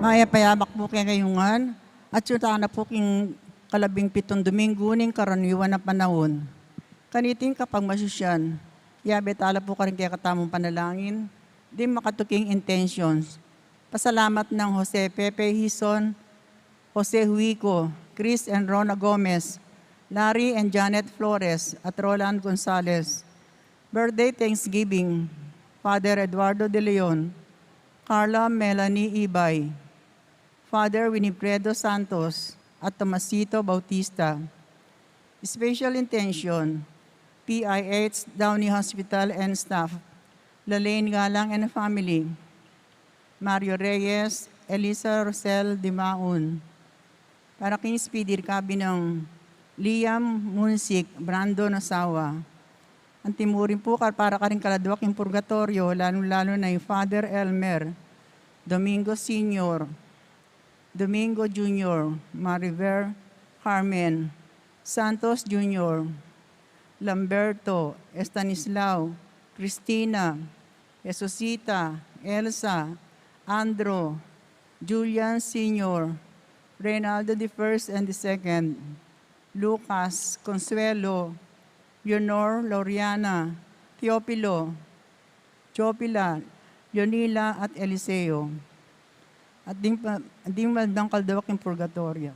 Maya payamak po kaya ngayungan, at yuta na po king kalabing 7 Domingo ning karaniwan na panahon. Kaniting kapag masusyan, yabetala po ka rin kaya katamong panalangin, di makatuking intentions. Pasalamat ng Jose Pepe Hison, Jose Huico, Chris and Rona Gomez, Larry and Janet Flores, at Roland Gonzalez. Birthday Thanksgiving, Father Eduardo De Leon, Carla Melanie Ibay, Father Winifredo Santos, at Tomasito Bautista. Special intention, PIH Downey Hospital and staff, Lalaine Galang and family, Mario Reyes, Elisa Rosel Dimaun. Para king speedy recovery ng Liam Munsik, Brandon Asawa. Ang timurin po para ka rin kaladwak yung purgatorio, lalo na yung Father Elmer, Domingo Senior, Domingo Jr., Mariver Carmen, Santos Jr., Lamberto, Estanislao, Cristina, Jesusita, Elsa, Andro, Julian Sr., Reynaldo the First and the Second, Lucas, Consuelo, Leonor, Loriana, Teopilo, Jopila, Leonila at Eliseo. At di maldang kaldawak yung purgatorio.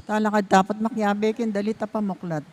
Talakad dapat makyabekin, dalita pamuklat.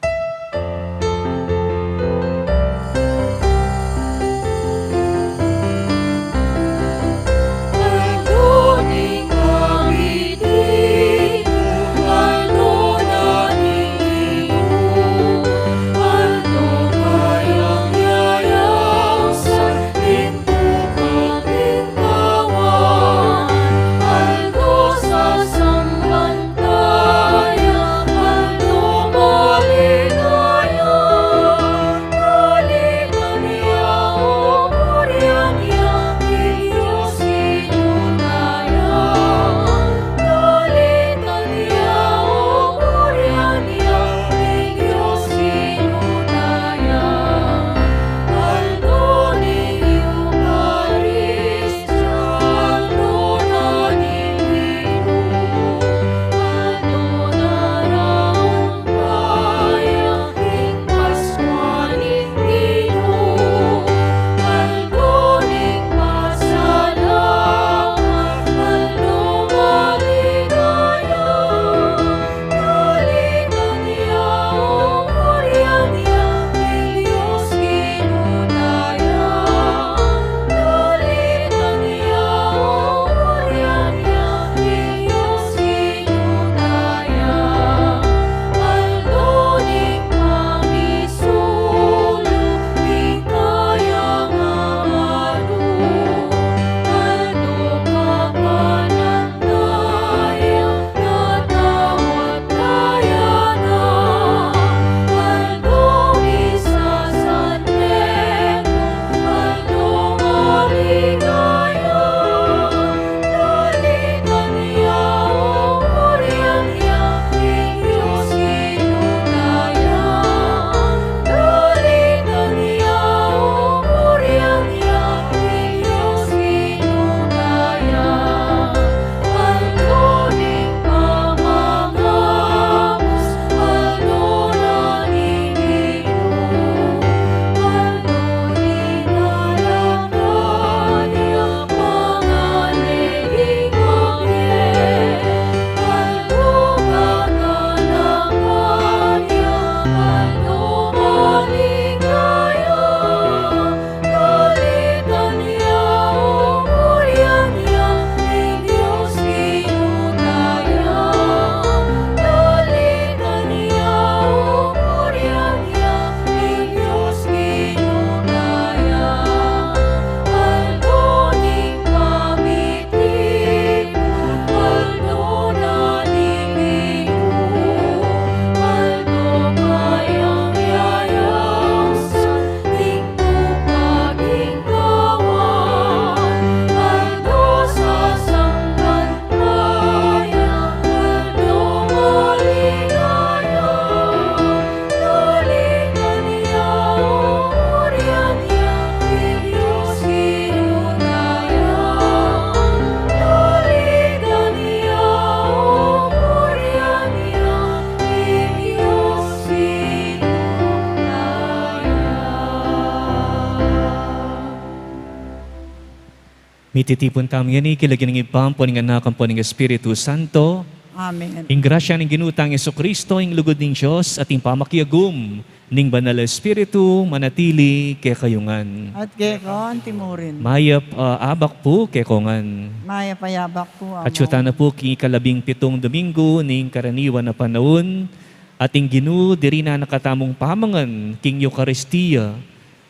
Mititipon tayo yan kilagyan ng ipam po ng anak po ng Espiritu Santo. Amen. Ing grasya ng ginutang Yesu Kristo, ing lugod ng Diyos, at ing pamakiagum, ning banal na Espiritu, manatili kay kayungan. At gekon, timurin. Mayap abak po kay kongan. Maya payabak po amo. At syuta na po king 17 Domingo ning karaniwan na panahon, at ing ginu diri na nakatamong pamangan king Eucharistia.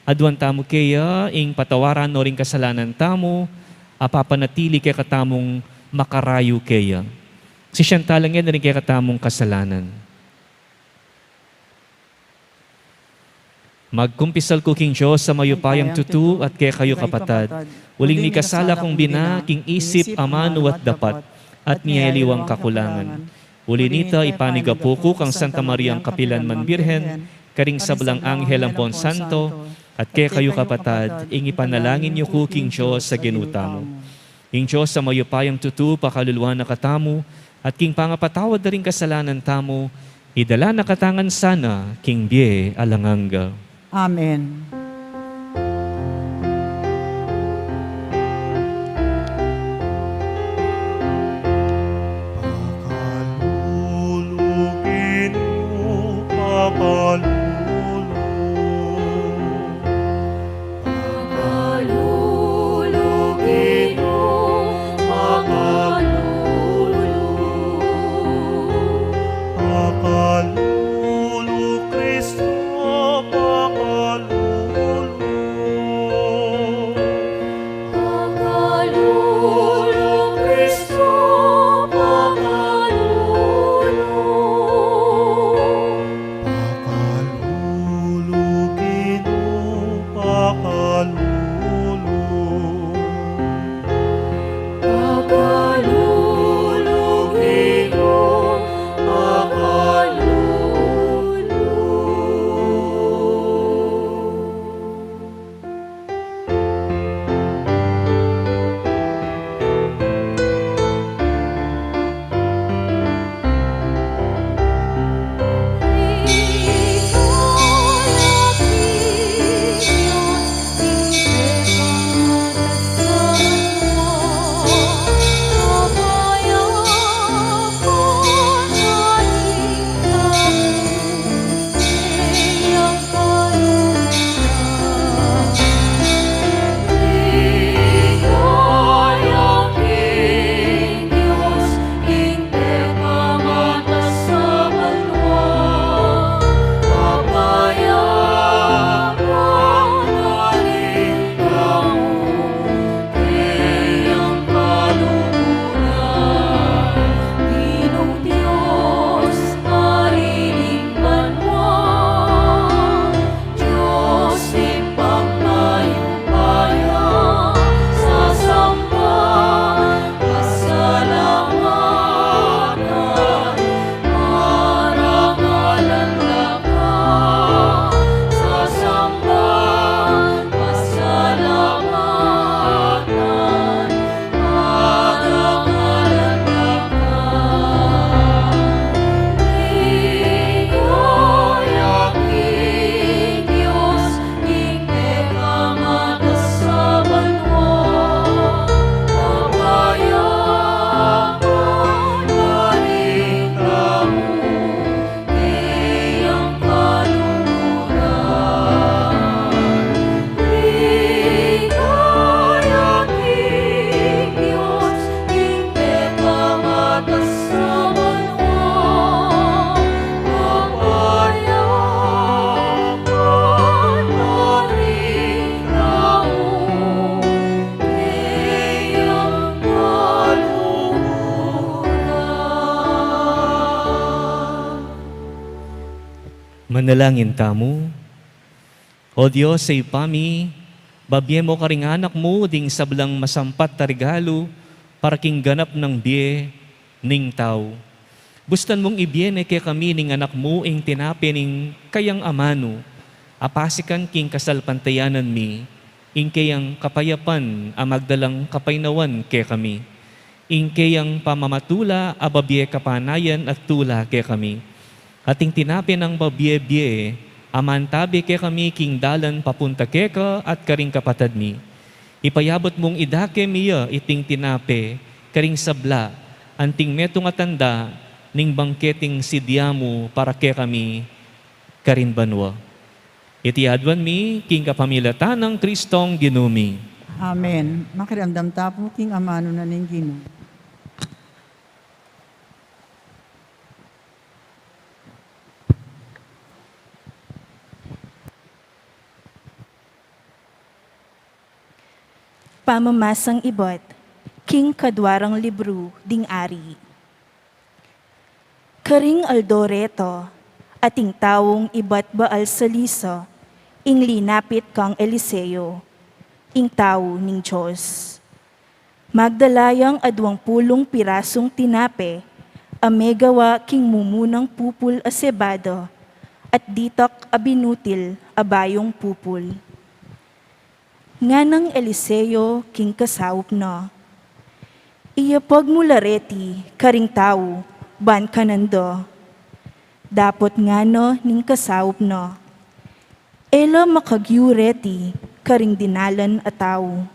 Adwan tamo kaya ing patawaran no ring kasalanan tamo, apapanatili kay katamong makarayo kaya. Si Chantalang yan na rin kay katamong kasalanan. Magkumpisal ko king Diyos sa mayupayang tutu at kay kayo kapatad. Uling ni kasala kong bina, king isip, amano at dapat, at niyaliwang kakulangan. Uli nita ipaniga po ko kang Santa Mariang Kapilan man Birhen, karing sablang anghel ang pon santo, at kay kayo kapatad, ing ipanalangin niyo ko king Diyos sa ginuta mo. King Diyos sa mayupayang tutu, pakaluluwa na katamo, at king pangapatawad na rin kasalanan tamo, idala na katangan sana, king Bie Alanganga. Amen. Manalangin tamo. O Diyos, sa ipami, babye mo karing anak mo, ding sablang masampat ta regalo, para king ganap ng biye, ning tao. Bustan mong ibiyene kay kami ning anak mo, ing tinapi ning kayang amano, apasikan king kasalpantayanan mi, ing kayang kapayapan, amagdalang kapaynawan kay kami. Ing kayang pamamatula, ababye kapanayan at tula kay kami. Ating tinapin ang babye-bye, amantabi ke kami king dalan papunta keka at karing kapatad mi. Ipayabot mong idake miya iting tinape, karing sabla, anting metong atanda, ning bangketing sidyamu para ke kami, karin banwa. Iti adwan mi, king kapamilatan ng Kristong ginumi. Amen. Makiramdam tapo king amano na ning Ginoo. Pamamasang ibot, king kadwarang libro ding ari. Karing Aldoreto, ating tawong ibat baal sa liso, ing linapit kang Eliseo, ing tao ning Diyos. Magdalayang 20 pirasong tinape, amegawa king mumunang pupul a sebado, at ditak abinutil abayong pupul. Nga ng Eliseo king kasawop na. Iya pagmulareti karing tao, ban kanando. Dapot nga no ning kasawop na. Ela makagyureti karing dinalan ataw.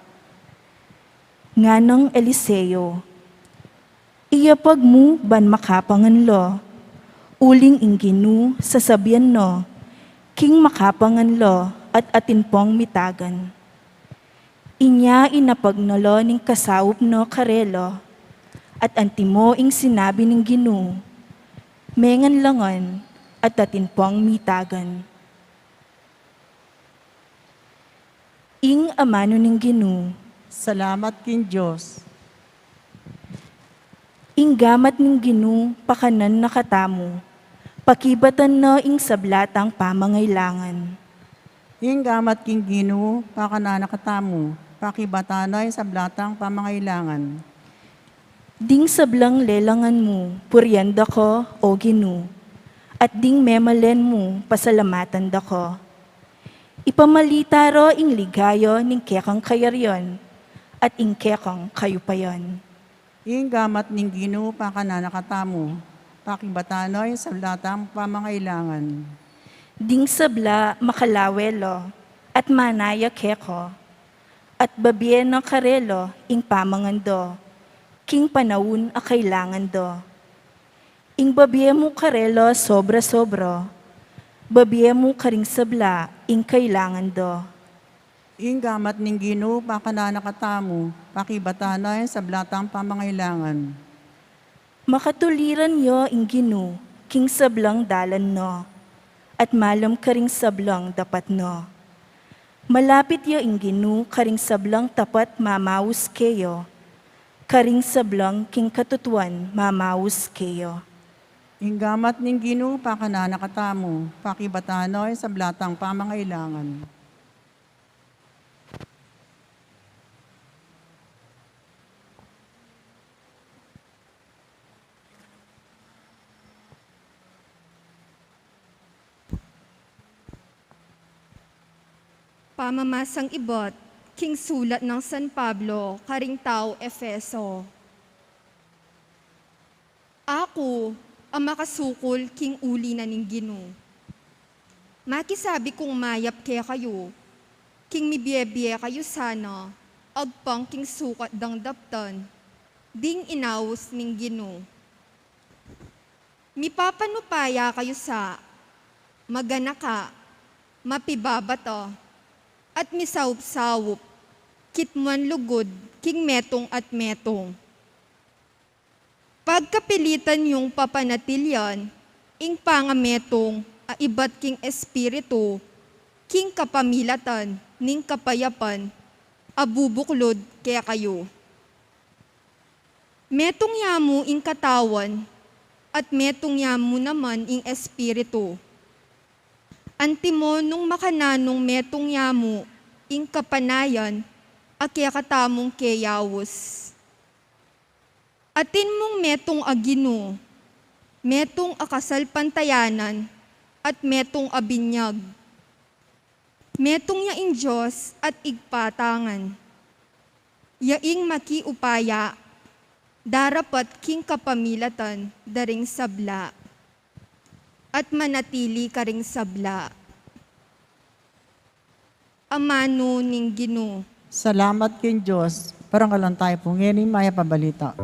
Nga ng Eliseo, iya pagmu ban makapanganlo, Uling ingginu sasabian no, king makapanganlo at atinpong mitagan. Inya inapagnolo ning kasawop no karelo, at antimo ing sinabi ning Ginu, mengan langon at atinpong mitagan. Ing amano ning Ginu, Salamat kin Diyos. ing gamat ning Ginu pakanan nakatamu, pakibatan no ing sablatang pamangailangan. Ing gamat king Ginoo, pakananakatamu, pakibatanoy sa blatang pamangailangan. Ding sablang lelangan mo, puryanda ko, o Ginu, at ding memalen mo, pasalamatan da ko. Ipamalitaro ing ligayo ning kekang kayaryon, at ing kekang kayupayon. Ing gamat ning Ginoo, pakananakatamu, pakibatanoy sa blatang pamangailangan. Ding sabla makalawelo, at manaya keko, at babye no karelo ing pamangando, king panawun a kailangan do. Ing babye mo karelo sobra-sobro, babye mo karing sabla ing kailangan do. Ing gamat ning Ginoo, pakananakatamu, pakibatanoy sa blatang pamangailangan. Makatuliran yo ing Ginu, king sablang dalan no, at malam karing sablang dapat no. Malapit yo ing Ginu, karing sablang tapat mamawus keyo, karing sablang king katutuan mamawus keyo. Ing gamat ning Ginoo, pakananakatamu, pakibatanoy sa blatang pamangailangan. Pamamasang ibot, king sulat ng San Pablo, karing tao Efeso. Ako, ang makasukol king uli na ning Ginu. Makisabi kong mayap kaya kayo, king mibiye-biye kayo sana, agpang king sukat dang daptan, ding inaus ning Ginu. Mipapanupaya kayo sa magana ka, mapibabato, at misawp-sawp, kitmuan lugod, king metong at metong. Pagkapilitan yung papanatilyan, ing pangametong, iba't king espiritu, king kapamilatan, ning kapayapan, abubuklod kaya kayo. Metong yamu ing katawan, at metong yamu naman ing espiritu. Antimo nung makananong metong yamu, ing kapanayan, akya katamong keyawos. Atin mong metong agino, metong akasal pantayanan, at metong abinyag. Metong yaing Diyos at igpatangan. Yaing makiupaya, darapat king kapamilatan, daring sabla. At manatili ka ring sabla. Amano ning Ginu. Salamat kin Diyos. Parang kalang tayo po. Ngayon maya pabalita.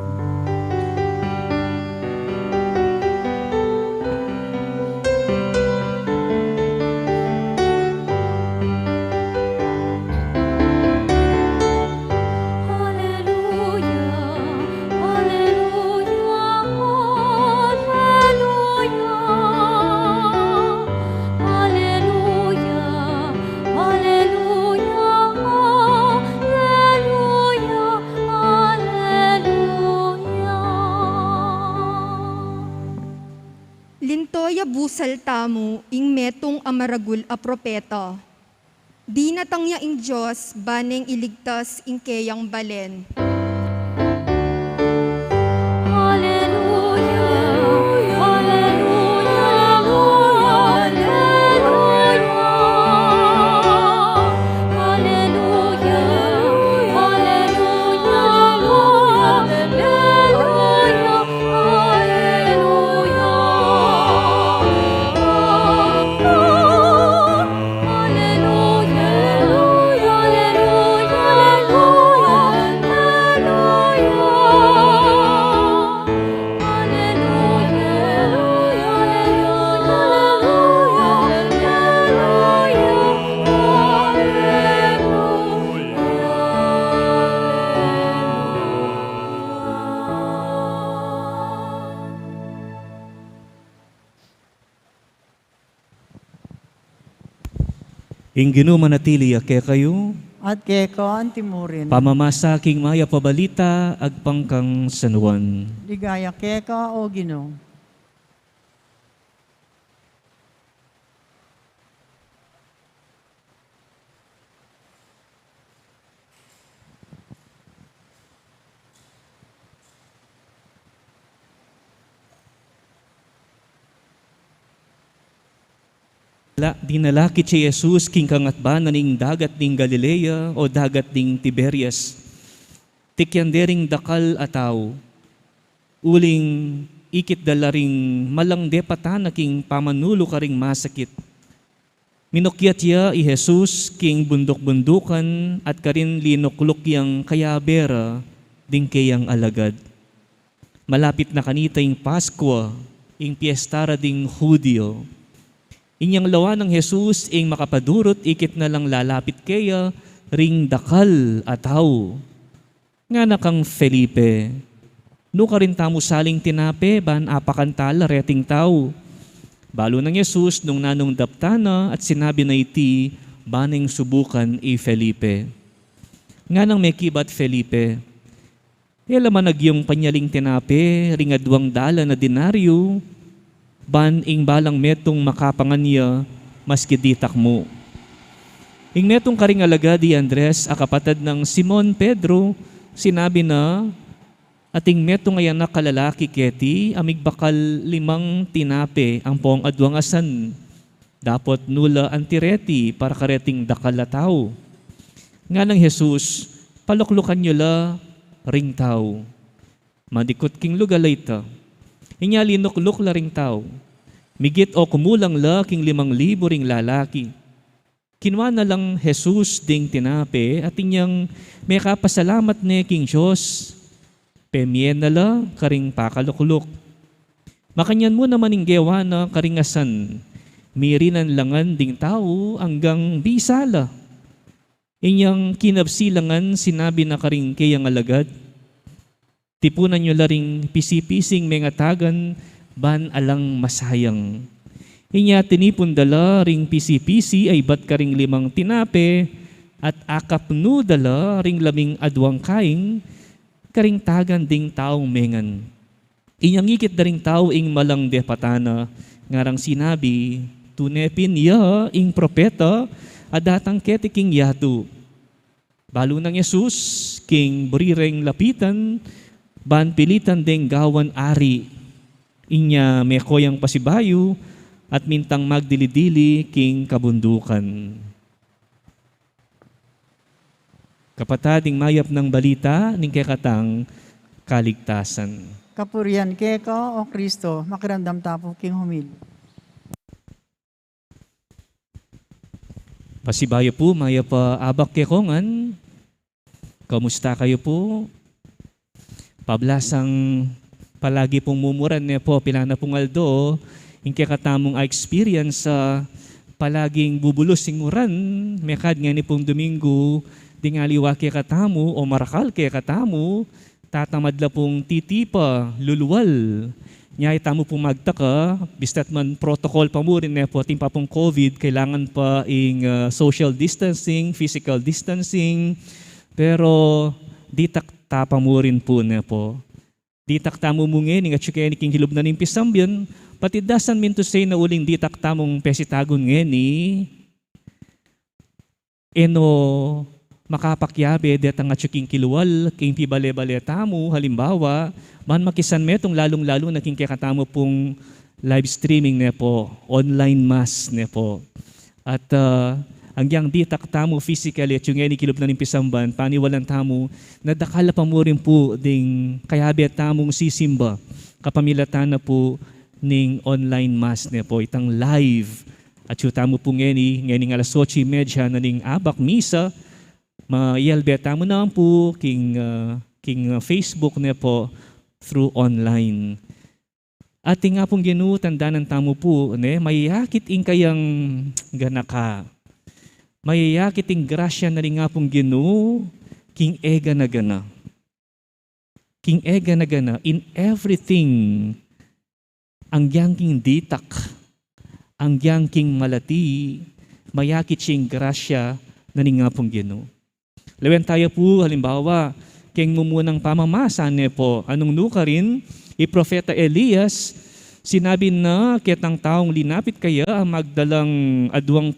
Lintoya busal tamo ing metong amaragul a propeta. Di natangya ing Diyos baneng iligtas ing keyang balen. Inginu manatili ake kayo, At keko ang timurin. pamamasaking maya pabalita, agpangkang sanuan. Ligaya keko o Ginoo. Dinalakit si Jesus king kangatban ning dagat ning Galilea o dagat ning Tiberias. Tikyandering dakal ataw, uling ikit dalaring malang depatana king pamanulo karing masakit. Minukyat ya i Jesus king bundok-bundukan at karin linuklok yang kayabera ding kayang alagad. Malapit na kanita ing Paskwa, ing piyestara ding Hudyo. Inyang lawa ng Jesus ing makapadurot ikit na lang lalapit kaya ring dakal ataw. Nga na kang Felipe, no ka rin tamo saling tinape ban apakantala reting tao. Balo ng Jesus nung nanong daptana at sinabi na iti baning subukan i Felipe. Nga nang may kibat Felipe, laman nagyong panyaling tinape ring adwang dala na denaryo, ban ing balang metong makapanganya maski ditak mo. Ing metong karing alaga di Andres, akapatad ng Simon Pedro, sinabi na, ating metong ayan na kalalaki keti, amig bakal 5 tinape ang pong adwang asan. Dapat nula antireti para kareting dakalataw. Nga ng Jesus, paluklukan nyo la ring tao. Madikot king lugalayta. Inya linukluk la ring tao. Migit o kumulang la king 5,000 ring lalaki. Kinwa na lang Jesus ding tinape at inyang may kapasalamat ni king Diyos. Pemyen na la karing pakalukluk. Makanyan mo naman ing gewa na karingasan. Mirinan langan ding tao hanggang bisala. Inyang kinabsilangan sinabi na karing kayang alagad. Tipunan nyo laring pisi-pising mengatagan ban alang masayang. Inya tinipon dala ring pisi-pisi ay bat ka ring 5 tinape at akap no dala ring 12 kaing karing tagan ding taong mengan. Inyang ikit da ring tao ing malang depatana ngarang sinabi tunepin ya ing propeta adatang keti king yatu. Balo ng Jesus king burireng lapitan ban pilitan ding gawan ari. Inya may koyang pasibayo at mintang magdilidili king kabundukan. Kapatading mayap ng balita ning kekatang kaligtasan. Kapurian keko o Kristo, makiramdam tapo king humil. Pasibayo po, maya pa abak kekongan. Kamusta kayo po? Pablasang palagi pong mumuran niya po, pilana pong aldo, yung kakatamong experience sa palaging bubulos singuran, mekad nga ni pong Domingo, di nga liwa kaya katamu o marakal kaya katamu, tatamad la pong titipa, luluwal. Nyay tamo pong magtaka, bistat man protocol pa mo rin po, ating pa pong COVID, kailangan pa ing social distancing, physical distancing, pero di tapa mo rin po na po. Di taktamo mo ngayon, nga tsukeni king hilub na ning pisambyan, pati dasan min to say na uling di taktamong pesitagon ngayon eno makapakyabe detang nga tsuking kiluwal, king pibale-bale tamo, halimbawa, man makisan metong lalong-lalo na king kakatamo pong live streaming na po, online mass na po. At hanggang di taktamo physically at yung ngayon kilop na ng pisamban, paniwalan tamo, nadakala pa mo rin po ding kayabi at tamong sisimba, kapamilatan na po ning online mass na po, itang live. At yung tamo po ngayon alas 8:30 na ning abak misa, mayalbi at tamo naman po king Facebook na po through online. At nga pong tanda ng tamo po, may yakit ing kayang ganaka. Mayayakit ing grasya na rin nga pong Ginoo, king ega na gana. King ega na gana, in everything, ang yang king ditak, ang yang king malati, mayakit siyang grasya na nga pong Ginoo. Lawen tayo po, halimbawa, keng mumunang pamamasa po, anong nuka rin, Propeta Elias, sinabi na kitang taong linapit kaya ang magdalang 20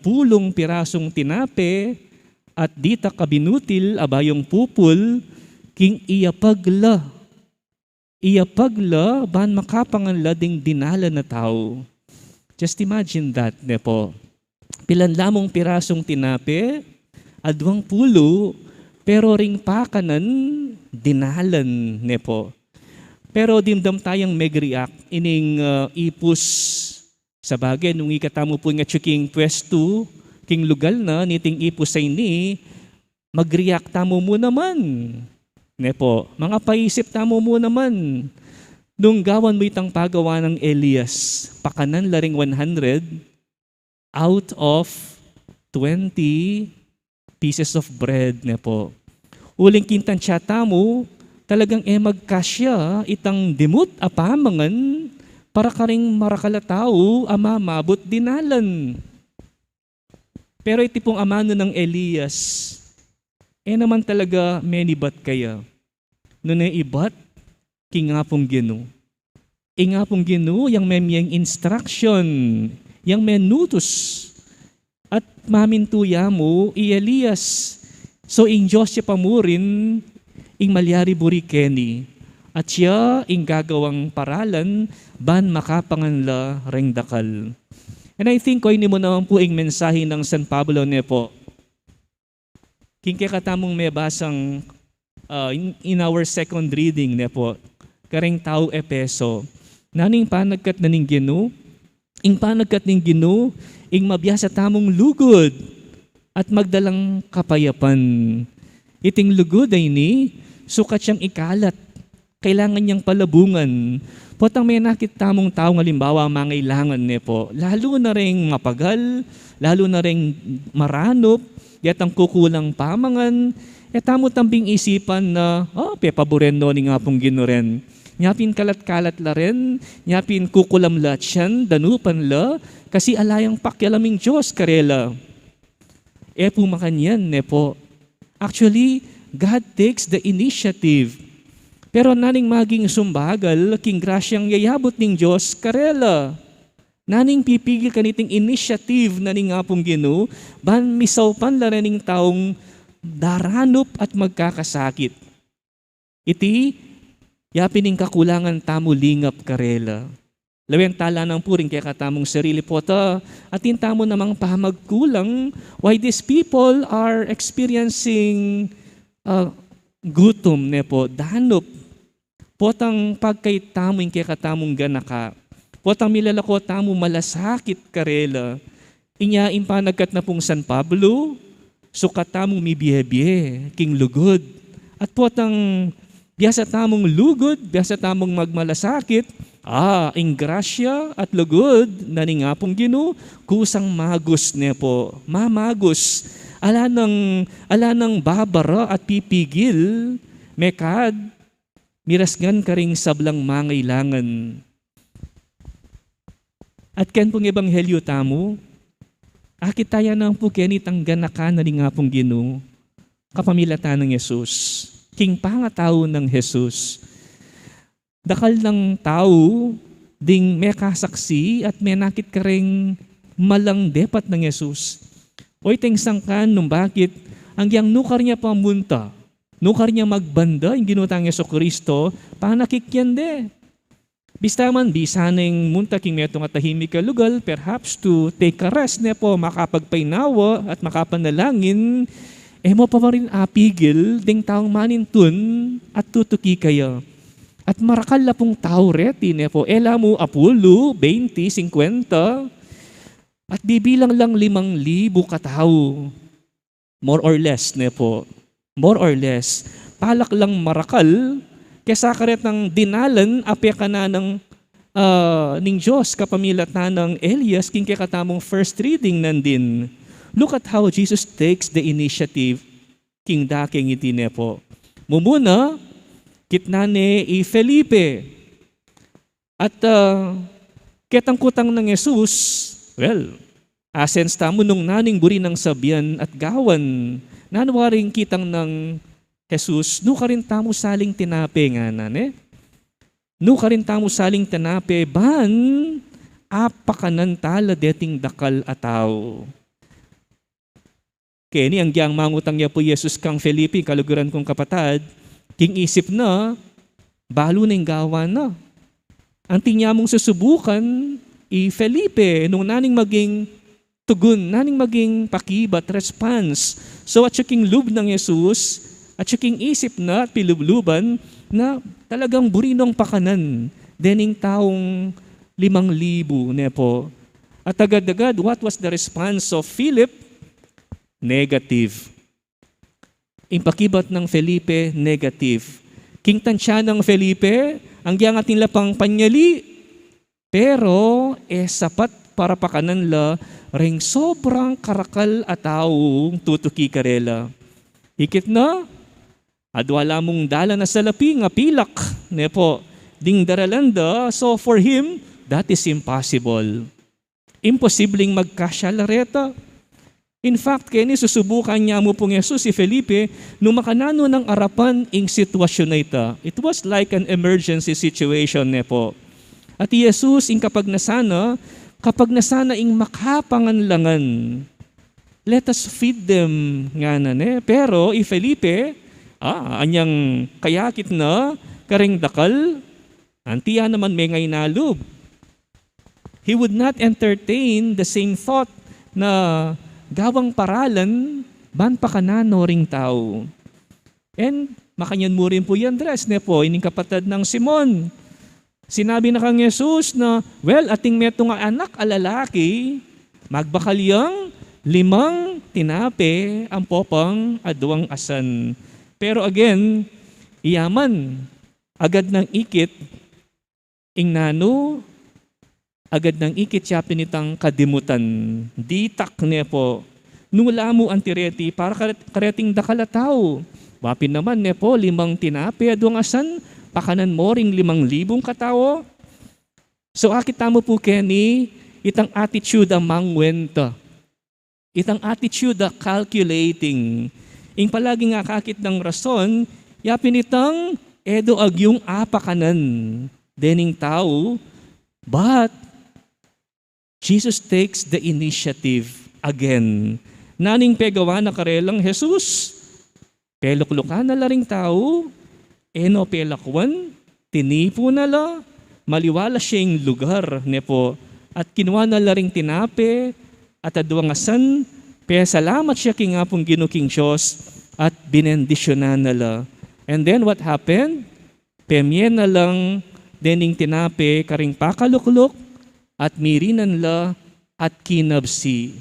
pirasong tinape at dita kabinutil abayong pupul king iyapagla ban makapanganla ding dinala na tao. Just imagine that, po. Pilan lamang pirasong tinape, 20, pero ring pakanan, dinalan, po. Pero dimdam tayong mag-react ining ipus sa bagay nung ikatamo po nga tsuking pwesto, king lugal na niting ipus sa ini, mag-react tamo mo naman. Po, mga paisip tamo mo naman. Nung gawan mo itang pagawa ng Elias, pakanan laring 100 out of 20 pieces of bread, po. Uling kintan siya tamo, talagang magkasya itang dimut apamangan para karing marakalatao ama mabot dinalan. Pero iti pong amano ng Elias, naman talaga menibat kaya. Nung ibat, nga pong Ginoo. Nga pong Ginoo, yung memyang instruction, yung menutos, at mamintuya mo, Elias. So, in Diyos siya pamurin, ing malyari burikeni, at siya ing gagawang paralan, ban makapanganla reng dakal. And I think ko ini mo naman po ing mensahe ng San Pablo po. King katamong may basang in our second reading po, kareng tao Epeso, naning panagkat na ning Ginoo, ing panagkat ning Ginoo, ing mabiyasa tamong lugod, at magdalang kapayapan. Iting lugod ay ni, sukat siyang ikalat, kailangan niyang palabungan. Potang may nakit-tamong taong halimbawa mangailangan po, lalo na rin mapagal, lalo na rin maranop, yatang kukulang pamangan, tamo tambing isipan na, pepaboren no ni nga pong Ginoo rin. Nyapin kalat-kalat la rin, nyapin kukulam la tiyan, danupan la, kasi alayang pakyalaming Diyos karela. Po makanyan po. Actually, God takes the initiative. Pero naning maging sumbagal, king grasyang yayabot ning Diyos, karela. Naning pipigil kaniting initiative na ning apong Ginoo, ban misaw pan la rin taong daranop at magkakasakit. Iti, yapining kakulangan tamo lingap karela. Lawen tala ng puring kaya katamong sarili po ta, at tamo namang pahamagkulang why these people are experiencing gutom po, danop. Potang pagkay tamo yung kaya katamong ganaka. Potang milalako tamo malasakit karela. Inya impanagkat na pong San Pablo, sukat tamong mibiye-biye, king lugod. At potang biyasa tamong lugod, biyasa tamong magmalasakit, ing grasya at lugod na ni nga pong Ginoo, kusang magus po. Mamagus. Ala nang babara at pipigil, mekad, mirasgan ka ring sablang mangailangan. At ken pong ebanghelyo tamo, akit tayo nang po kenitang ganakan na ni nga pong Ginoo, kapamilatan ng Yesus, king pangatao ng Jesus. Dakal ng tao, ding may kasaksi at may nakit ka ring malang depat ng Yesus. O iteng sangkan nung bakit ang yang nukar niya pamunta, nukar niya magbanda, yung ginutang Yeso Kristo, panakikyan de. Bistaman, bisaneng munta king metong atahimik ka lugal, perhaps to take a rest po, makapagpainawa at makapanalangin, mo pa rin apigil, ding taong manintun at tutuki kayo. At marakal na pong tao reti po, mo apulo, 20, 50, at di bilang lang 5,000 katao. More or less po. More or less. Palak lang marakal, kesa karet ng dinalan, apya ka na ng ning Diyos, kapamilatan ng Elias, king katamong first reading nandin. Look at how Jesus takes the initiative, king daking iti po. Mumuna, kitnane Felipe. At ketang kutang ng Jesus, well, Asens tamo nung naning buri ng sabyan at gawan, nanwaring kitang ng Jesus, no ka rin tamo saling tinape nga nane. No ka rin tamo saling tinape, ban apakanan tala deting dakal ataw. Kaya ang giyang mangutang niya po Jesus kang Felipe, kaluguran kong kapatad, king isip na, balo na yung gawa na. Ang tinya mong susubukan, Felipe, nung naning maging tugon, naning maging pakibat, response. So at siking lub ng Jesus, at siking isip na at pilubluban na talagang burinong pakanan, dening taong 5,000 nepo. At agad-agad, what was the response of Philip? Negative. Impakibat ng Felipe, negative. King tansya ng Felipe, ang giyang ating lapang panyali, pero sapat para pakanan la, ring sobrang karakal at taong tutuki karela. Hikit na, adwala mong dala na sa lapi nga pilak, nepo, ding daralanda, so for him, that is impossible. Imposibleng magkasya lareta. In fact, kaya ni susubukan niya mo pong Jesus si Felipe nung makanano ng arapan ing sitwasyon na ita. It was like an emergency situation nepo. At Jesus ing kapag nasana ing makapanganlangan, let us feed them nga na ne. Pero Felipe, anyang kayakit na karing dakal, antiya naman may ngay nalub. He would not entertain the same thought na gawang paralan, ban pa kanano ring tao. And makanyan mo rin po yan, Andres, nepo, ining kapatid ng Simon. Sinabi na kang Jesus na, well, ating meto nga anak alalaki, magbakalyang 5 tinape ang popang aduang asan. Pero again, iyaman, agad ng ikit, ing nano, agad ng ikit siya pinitang kadimutan. Ditak niya po. Nula mo ang tireti para kareting dakalataw. Wapin naman niya po 5 tinape aduang asan. Pakanan mo ring 5,000 katao. So akita mo po Kenny, itang attitude amang wenta. Itang attitude a calculating. Ing palagi nga kakit ng rason, yapin itang edo agyong apakanan. Dening tao, but Jesus takes the initiative again. Naning pegawa na karelang Jesus, peluklukan na laring tao, eno pelakwan, tinipo na la, maliwala siyang lugar, nepo, at kinuha na laring tinape, at aduangasan, salamat siya king apong ginuking Diyos, at binendisyonan na la. And then what happened? Pemye na lang, dening tinape, karing pakalukluk, at mirinan la at kinabsi.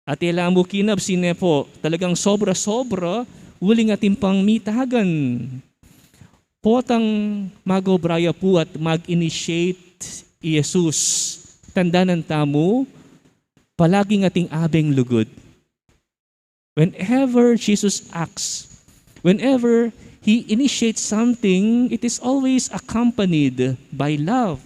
At ila mo kinabsi nepo, talagang sobra-sobra, uling ating pang mitagan. Potang magobraya po at mag-initiate Jesus. Tandanan tamo, palaging ating abeng lugod. Whenever Jesus acts, whenever He initiates something, it is always accompanied by love.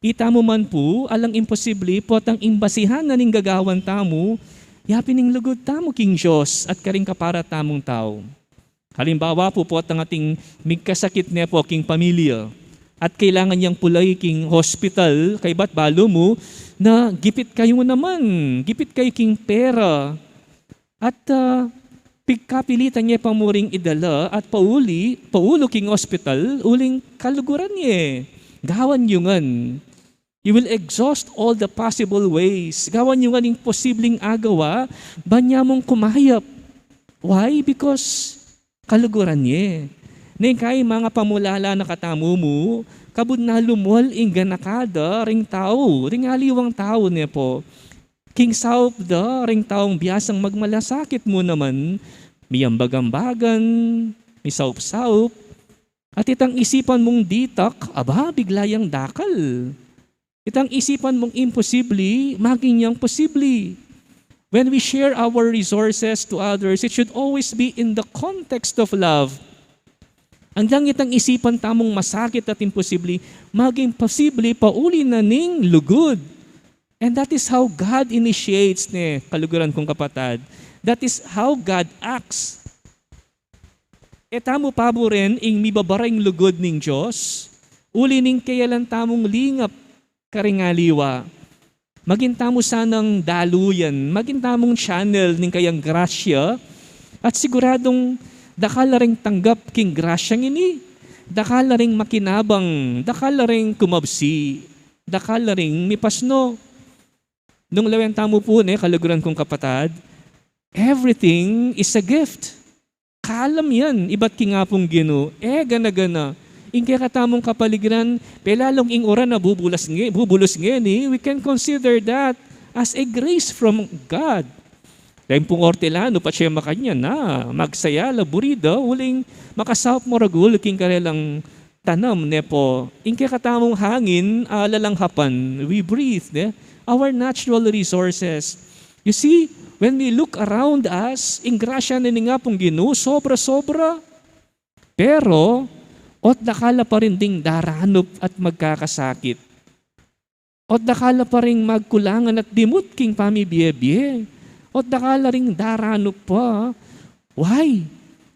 Ita mo man po, alang imposible, potang imbasihan na ning gagawan tamo, yapin ning lugod tamo king Diyos at karing kapara tamong tao. Halimbawa po potang ating migkasakit niya po king pamilya at kailangan niyang pulay king hospital, kay ba't balo mo, na gipit kayo naman, gipit kayo king pera at pigkapilitan niya pamuring idala at paulo king hospital, uling kaluguran niya. Gawan yungan. You will exhaust all the possible ways. Gawan yung aning posibleng agawa, banya mong kumayap. Why? Because kaluguran niya. Neng kay mga pamulala na katamo mo, kabud na lumol ing ganakada, ring tao, ring aliwang tao niya po. King Saup da, ring taong biyasang magmalasakit mo naman, miyambagambagan, misaup-saup, at itang isipan mong ditak, biglayang dakal. Itang isipan mong imposible, maging yang posible. When we share our resources to others, it should always be in the context of love. Andang itang isipan tamong masakit at imposible, maging posible pauli na ning lugod. And that is how God initiates, kaluguran kong kapatid. That is how God acts. Tamo pa mo rin, ing mibabaring lugod ning Diyos, uli ning kaya lang tamong lingap karingaliwa. Maging tamo sanang daluyan, maging tamong channel ning kayang grasya, at siguradong dakala ring tanggap king grasyang ini, dakala ring makinabang, dakala ring kumabsi, dakala ring mipasno. Nung lawen tamo po, kaluguran kong kapatid, everything is a gift. Kalam yan, iba't kingapong Ginoo, gana-gana. Ing kaya katamong kapaligiran, pelalong ing oran na bubulos ni, we can consider that as a grace from God. Dahil pong ortelano, pa siya makanya na, magsaya, laburida, uling makasawap mo ragul, king karelang tanam, nepo. Ing kaya katamong hangin, lalanghapan, we breathe, our natural resources. You see, when we look around us, ing grasya na nga pong Ginoo, sobra-sobra. Pero, ot dakala pa rin ding daranop at magkakasakit. Ot dakala pa rin magkulangan at dimut king pamibiyebye. Ot dakala rin daranop pa. Why?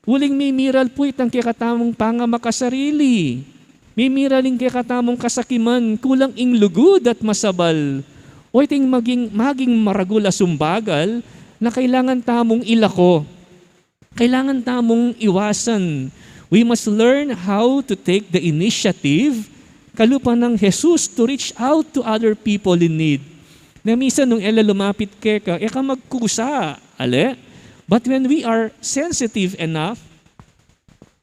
Uling mimiral po itang kikatamong pangamakasarili. Mimiraling kikatamong kasakiman, kulang ing lugod at masabal. O iting maging maragula sumbagal na kailangan tamong ilako. Kailangan tamong iwasan. We must learn how to take the initiative kalupan ng Jesus to reach out to other people in need. Na minsan nung lumapit ka magkusa, ale? But when we are sensitive enough,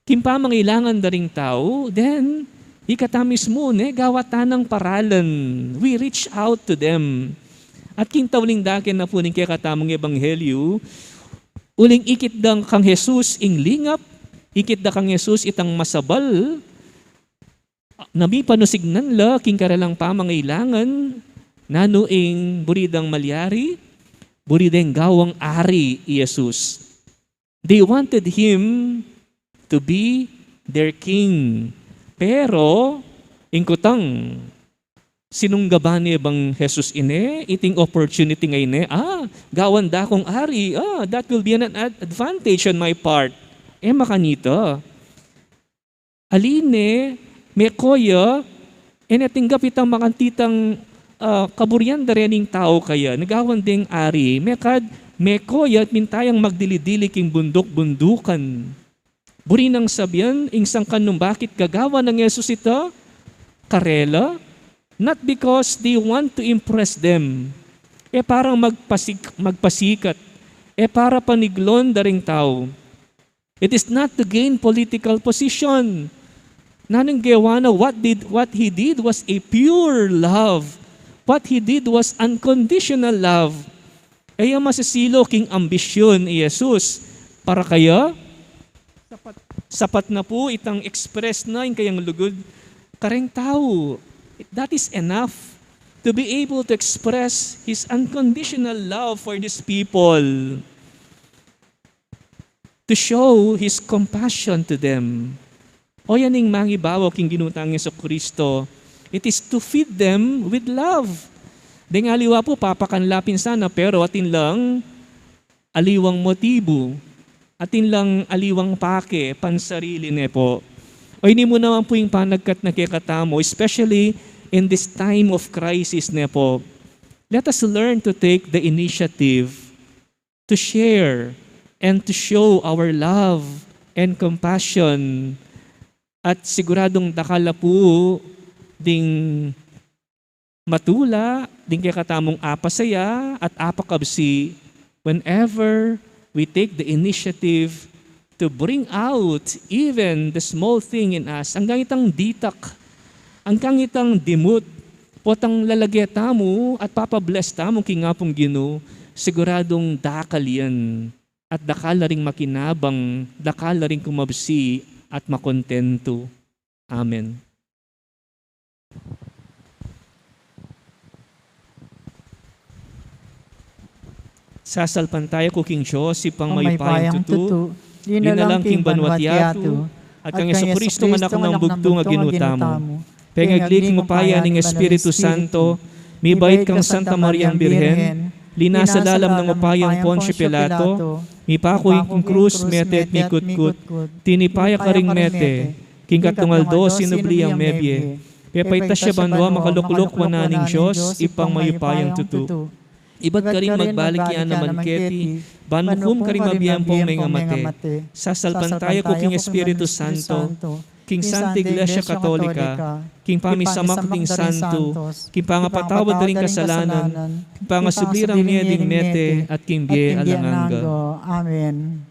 kimpa mangailangan na ring tao, then ikatamis mo, gawatan ng paralan. We reach out to them. At kintawling dakin na po ning katamong ebanghelyo, uling ikit dang kang Jesus ing lingap, ikit da kang Jesus itang masabal, nami panusignan la, king karalang pamangailangan, nanuing buridang malyari, buridang gawang ari Jesus. They wanted Him to be their king. Pero, ingkutang, sinunggaban ni bang Jesus iting opportunity ngayon gawan da kong ari, that will be an advantage on my part. Makanito. Aline, may koya, natinggap itang makantitang kaburyan da rening tao kaya, nagawan ding ari, may koya at mintayang magdilidili king bundok-bundukan. Buri nang sabihan, ingsang kanong bakit gagawa ng Yesus ito? Karela? Not because they want to impress them. Parang magpasikat. Para paniglon da ring tao. It is not to gain political position. Nanang gawa na what he did was a pure love. What he did was unconditional love. Masasilo king ambisyon ni Jesus. Para kaya, sapat na po itang express na yung kayang lugod kareng tao. That is enough to be able to express His unconditional love for these people. To show His compassion to them. O yan yung mangibawa king ginutang sa Kristo. It is to feed them with love. Deng aliwa po, papakanlapin sana, pero atin lang aliwang motibo. Atin lang aliwang pake, pansarili ne po. O hindi mo naman po yung panagkat na kikatamo, especially in this time of crisis ne po. Let us learn to take the initiative to share and to show our love and compassion. At siguradong dakala po ding matula, ding kakatamong apasaya at apakabsi whenever we take the initiative to bring out even the small thing in us. Hanggang itang ditak, hanggang itang dimut, potang lalageta mo at papabless tamo kingapong Ginoo, siguradong dakal yan. At dakala ring makinabang, dakala ring kumabsi at makontento. Amen. Sasalpan tayo ko King Diyos, ipang maypayang tutu, dinalang King Banwatiatu, at kang Yesu Kristo manak ng bugto nga ginutamo. Pengaglik mo paya ng Espiritu Santo, Mibait kang Santa Mariang Birhen, linasalalam ng upayang Poncio Pilato, mipakoy king krus mete at mikutkut, tinipaya ka ring mete, king katungaldo sinubliang mebye, pepayta siya banwa makaluklok wananing Diyos, ipang mayupayang tutu. Iba't ka rin magbalik yan naman keti, banmukum ka rin mabiyampong may ngamate, sasalpan tayo ko king Espiritu Santo, king Santa Iglesia Katolika, king pamisamak ding Santo, king pangapatawad na rin kasalanan, king pangasublirang niya ding mete, at king biye alanganga. Amen.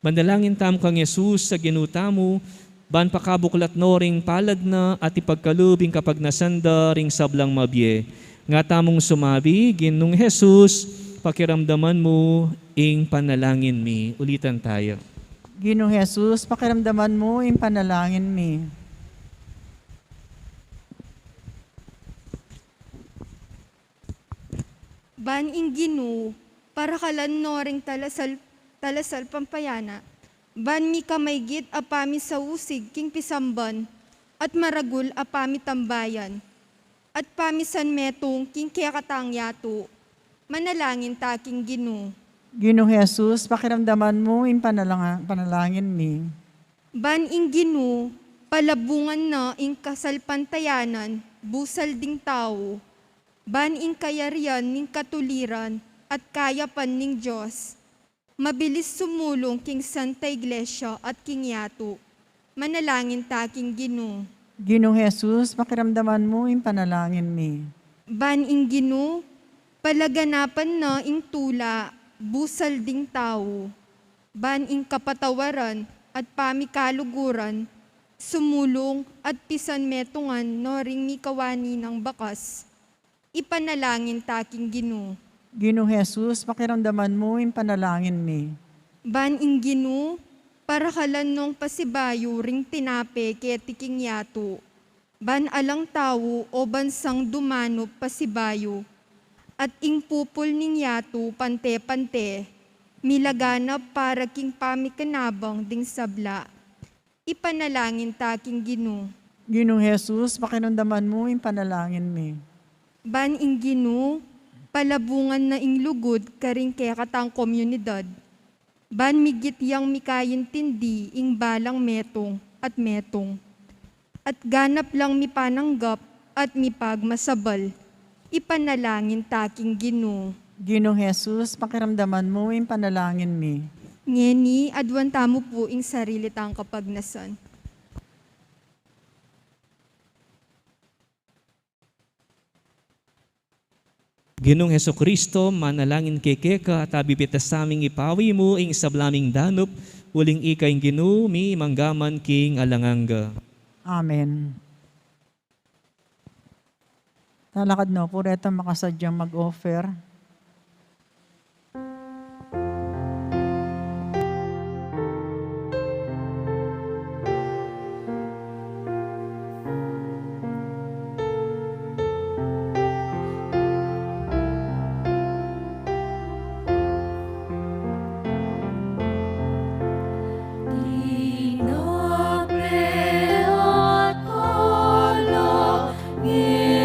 Mandalangin tam kang Yesus sa ginuta mo, ban pakabuklat no ring palad na at ipagkalubing kapag nasanda ring sablang mabye. Nga tamong sumabi, Ginong Jesus, pakiramdaman mo ing panalangin mi. Ulitan tayo. Ginoong Jesus, pakiramdaman mo yung panalangin mi. Ban ing Ginu, para kalan no ring talasal pampayana, ban mi kamaygit apami sa usig king pisamban, at maragul apami tambayan, at pamisan metong king kekatang yato, manalangin taking Ginu. Ginoong Jesus, pakiramdaman mo yung panalangin mi. Ban ing Ginu, palabungan na ing kasalpantayanan, busal ding tao, ban ing kayarian ning katuliran, at kayapan ning Diyos, mabilis sumulong king Santa Iglesia at king Yato, manalangin taking Ginu. Ginoong Jesus, pakiramdaman mo yung panalangin mi. Ban ing Ginu, palaganapan na ing tula, busal ding tao, ban ing kapatawaran at pamikaluguran, sumulong at pisan metungan no ring mikawani ng bakas, ipanalangin taking Ginu. Ginoong Jesus, pakiramdaman mo yung panalangin mi. Ban ing Ginu, para kalan nung pasibayo ring tinape ketiking yato, ban alang tao o bansang dumano pasibayo, at ing pupul ning yato pante-pante, milaganap para king pamikanabang ding sabla, ipanalangin taking Ginu. Ginoong Jesus, pakiramdaman mo yung panalangin mi. Ban ing Ginu, palabungan na ing lugod karing kekatang komunidad, ban migit yang mikayintindi ing balang metong, at ganap lang mipananggap at mipagmasabal, ipanalangin taking Ginu. Ginoong Jesus, pakiramdaman mo yung panalangin mi. Ngeni, adwan tamo po ing sarili tang kapagnasan. Ginong Heso Kristo, manalangin kekeka at abibitas sa aming ipawi mo ing sablaming danup, uling ikaing Ginu, mi manggaman king alanganga. Amen. Talakad no, puro ito makasadyang mag-offer.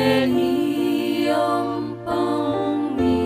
Ngeniang pangmi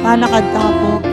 Alakad tapo.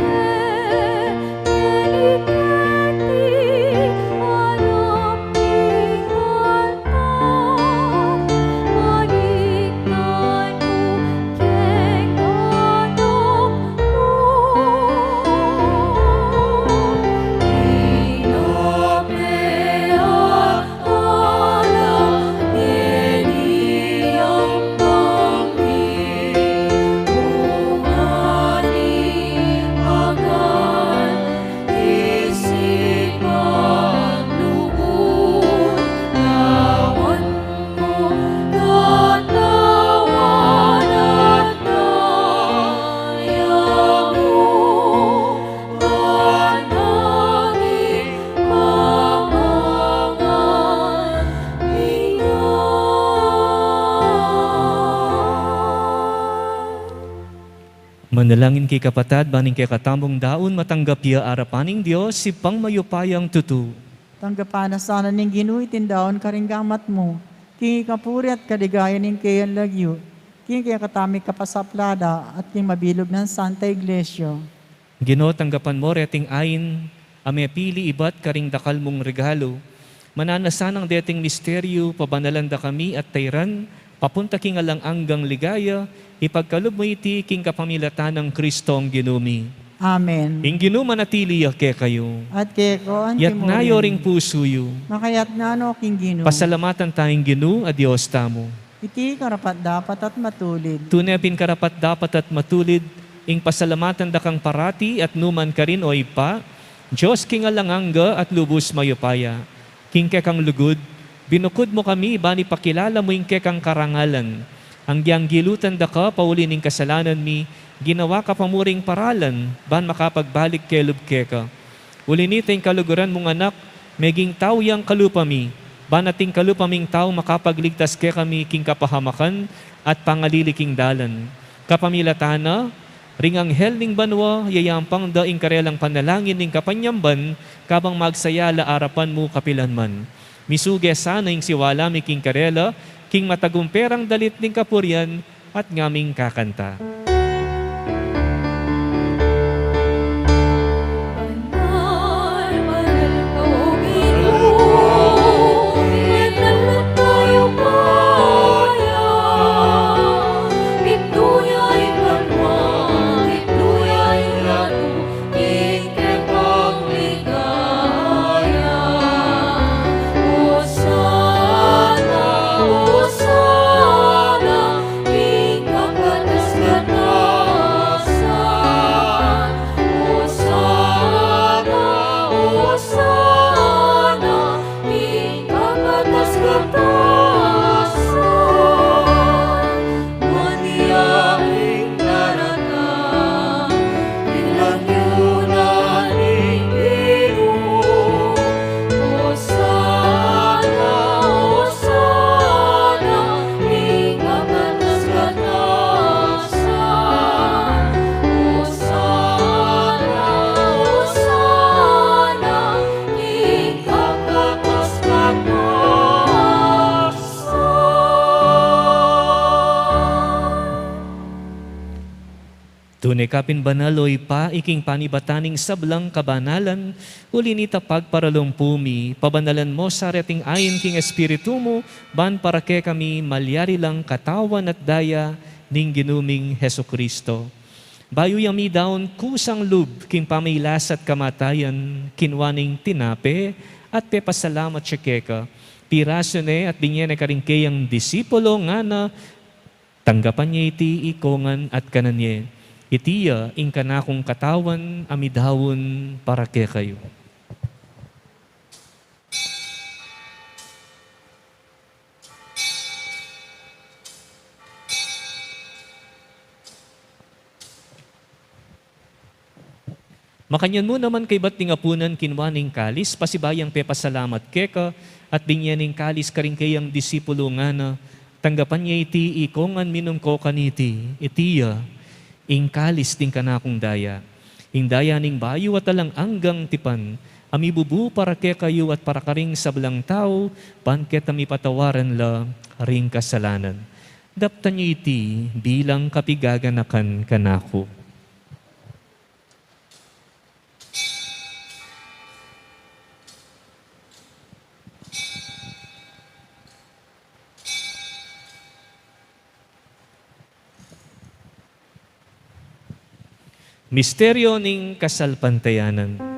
Manalangin kay kapatad, baning kay katambong daon, matanggap iya arapaning Diyos, si pangmayupayang tutu. Tanggapan na sana ning Ginoo itindaon karinggamat mo. King kapuri at kaligayan ning kayan lagyo. King kaya katami kapasaplada at king mabilog ng Santa Iglesia. Ginoo, tanggapan mo reting ayin, ame pili ibat karing dakal mong regalo. Mananasan ang deting misteryo, pabanalanda kami at tayran, papunta king alang anggang ligaya, ipagkalob mo iti king kapamilatan ng Kristong ginumi. Amen. Ing ginuma natili ke kayo. At kaya ko ang Yat nayo ring pusuyo. Makayat nga no king Ginoo. Pasalamatan tayong Ginoo, adios tamo. Iti karapat dapat at matulid. Tunepin karapat dapat at matulid, ing pasalamatan da kang parati at numan ka rin o ipa, Diyos king alanganga at lubos mayupaya. King kekang lugod, binukod mo kami, bani pakilala mo ing kekang karangalan. Ang giyang gilutan da ka, paulin ing kasalanan mi, ginawa ka pamuring paralan, ban makapagbalik kelub keka. Ulinita ing kaluguran mong anak, meging tao yang kalupami, ban ating kalupaming tao makapagligtas ke kami king kapahamakan at pangaliliking dalan. Kapamilatana, ring anghel ning banwa, yayampang da ing karelang panalangin ning kapanyamban, kabang magsayala arapan mo kapilanman. Misuge sana ing siwala mi king karela, king matagumperang dalit ning kapuryan, at ngaming kakanta. Tunay kapin banaloy pa, iking panibataning sablang kabanalan, ulinita pagparalompumi, pabanalan mo sa reting ayin king espiritu mo, ban para ke kami malyari lang katawan at daya ning ginuming Heso Kristo. Bayo yami daon kusang lub, king pamilas at kamatayan, kinwaning tinape, at pepasalamat siya keka. Piraso ne at binyan na karingkeyang disipulo nga na, tanggapan niya iti ikongan at kananye. Itiya, ing kanakong katawan, amidawon para ke kayo. Makanyan mo naman kay ba't tingapunan kinwaning kalis, pasibayang pepasalamat keka, at binyaning kalis karing kayang disipulo nga na, tanggapan niya iti ikongan minum ko kaniti, itiya, ing kalis ting kanakong daya. Ing daya ning bayo at alang anggang tipan, amibubu para ke kayo at para karing sablang tao, panket ami patawaran la ring kasalanan. Daptan niyo iti bilang kapigaganakan kanako. Misteryo ning kasalpantayanan.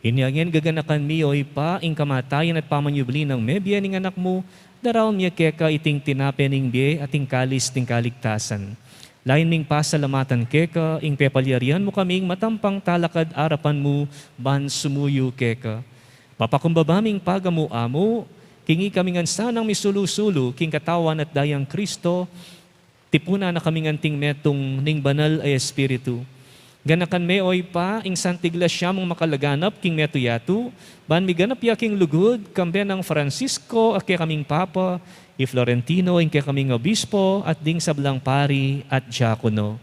Iniangin gaganakan mi oy pa, ing kamatayan at pamanyubli ng mebya ning anak mo, daraw miya keka iting tinape ning biye at ing kalis ting kaligtasan. Lain ming pasalamatan keka, ing pepalyarian mo kaming matampang talakad arapan mo, ban sumuyo keka. Papakumbabaming pagamu amo, kingi kaming sanang misulu-sulu, king katawan at dayang Kristo, tipuna na kaming anting metong ning banal ay Espiritu. Ganakan me oy pa, ing santiglas siya mong makalaganap king metuyatu, ban miganap ya king lugod, kambe ng Francisco at kaya kaming Papa, i Florentino, ing kaya kaming Obispo, at ding sablang pari at diakono.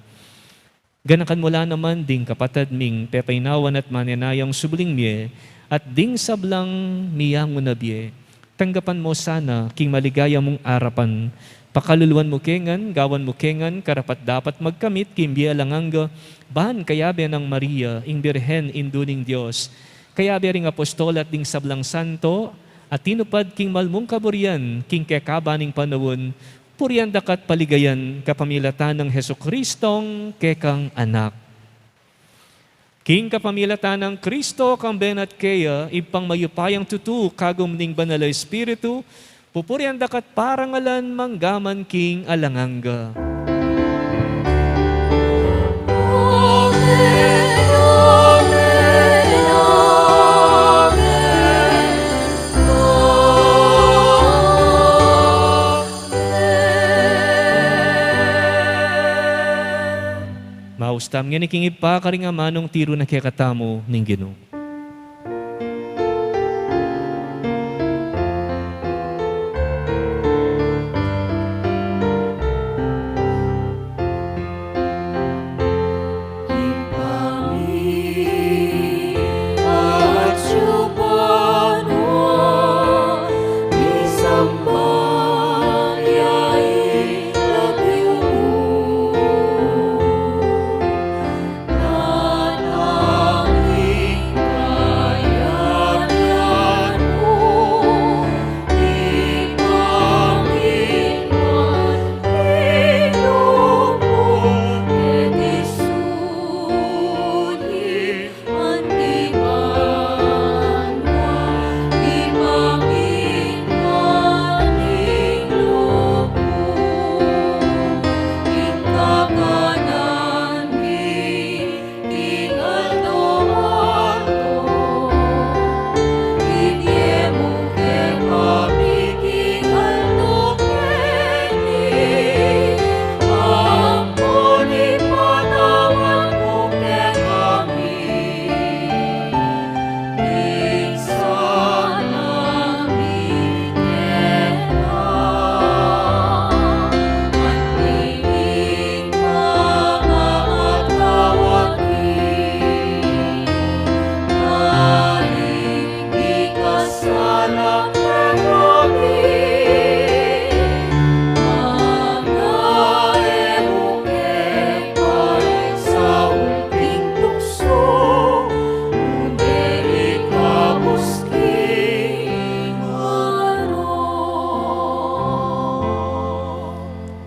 Ganakan mula naman ding kapatad ming pepainawan at mananayang subling miye, at ding sablang miyang unabye. Tanggapan mo sana king maligaya mong arapan, pakaluluan mo kengan, gawan mo kengan, karapat dapat magkamit, kimbiya langanga, bahan kayabe ng Maria, ing Birhen induning Diyos. Kayabe ring apostol at ding sablang santo, at tinupad king malmong kaburian, king kekabaning panawon, purian dakat paligayan, kapamilatan ng Hesukristong kekang anak. King kapamilatan ng Kristo, kang benat kaya, ipang mayupayang tutu, kagum ning banal na Espiritu, pupurian dakat parangalan manggaman king alanganga. Maustam nga ni king ipa karing amanong tiro na kekatamo ning Ginoo.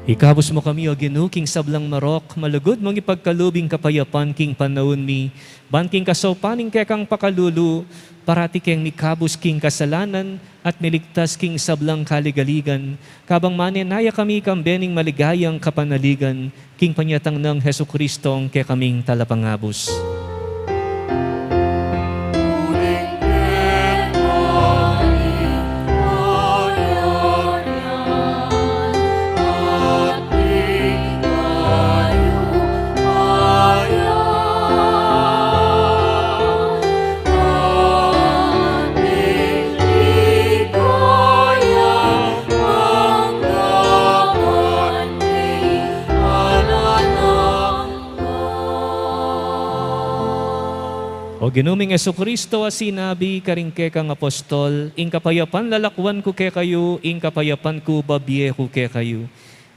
Ikabos mo kami o Ginoo, king sablang marok, malugod mong ipagkalubing kapayapan king panahon mi, ban king kasopaning kekang pakalulu, parati keng mikabos king kasalanan at miligtas king sablang kaligaligan, kabang manenaya kami kambening maligayang kapanaligan, king panyatang ng Hesukristong kekaming talapangabos. O ginuming Kristo a sinabi karing kekang apostol, ing kapayapan lalakwan ko ke kayo, ing kapayapan ko babye ko ke kayo.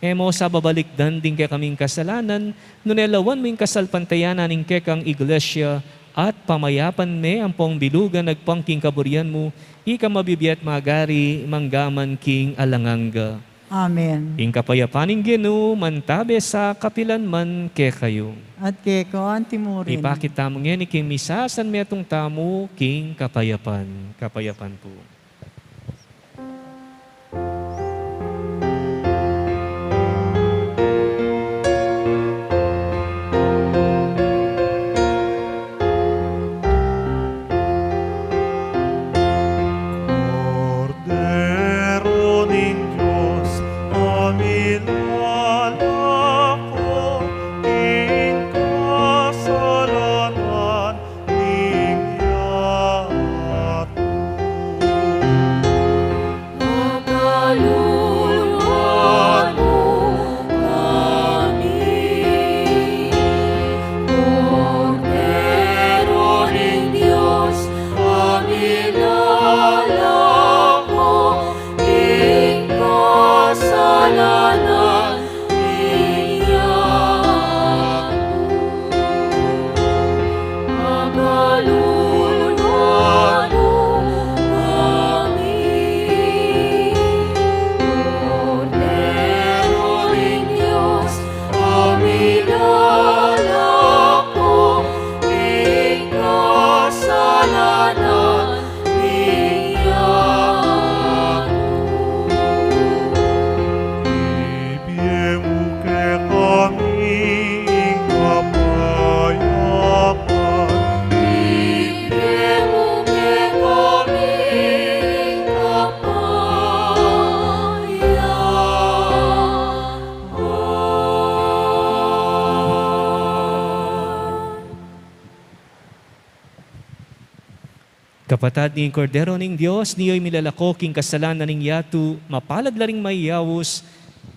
Emo sa babalikdan din ke kaming kasalanan, nunelawan mo ing kasalpantayanan ing kekang iglesia, at pamayapan me ang pong bilugan nagpangking kaburian mo, ika mabibiyat magari manggaman king alanganga. Amen. Ing kapayapaning Ginoo mantabe sa kapilan man ke kayo. At kay ko antimurin. Ipakita mo ngayon king misasan metong tamo king kapayapan. Kapayapan po. Cordero ning Diyos, amin lalako, ing kasalanan ning yato. Magaluluan mo kami, Cordero ng Diyos, amin lalako, ing kasalanan ning yato. Magaluluan mo kami, Cordero ng Diyos, amin lalako, ing kasalanan ning yato. Ibiyemo ke kami ing kapayapan, Ibigay mo kay kami kapayapaan. Kapatad ni Cordero ning Dios, niyo'y milalako king kasalanan ning yatu, mapalad laring mayawos,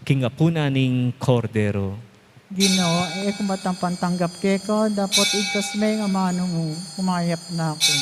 king apuna ning Cordero. Ginoo, kung batang pantanggap kay ko, dapat igkas may nga mano mo, kumayap na ako.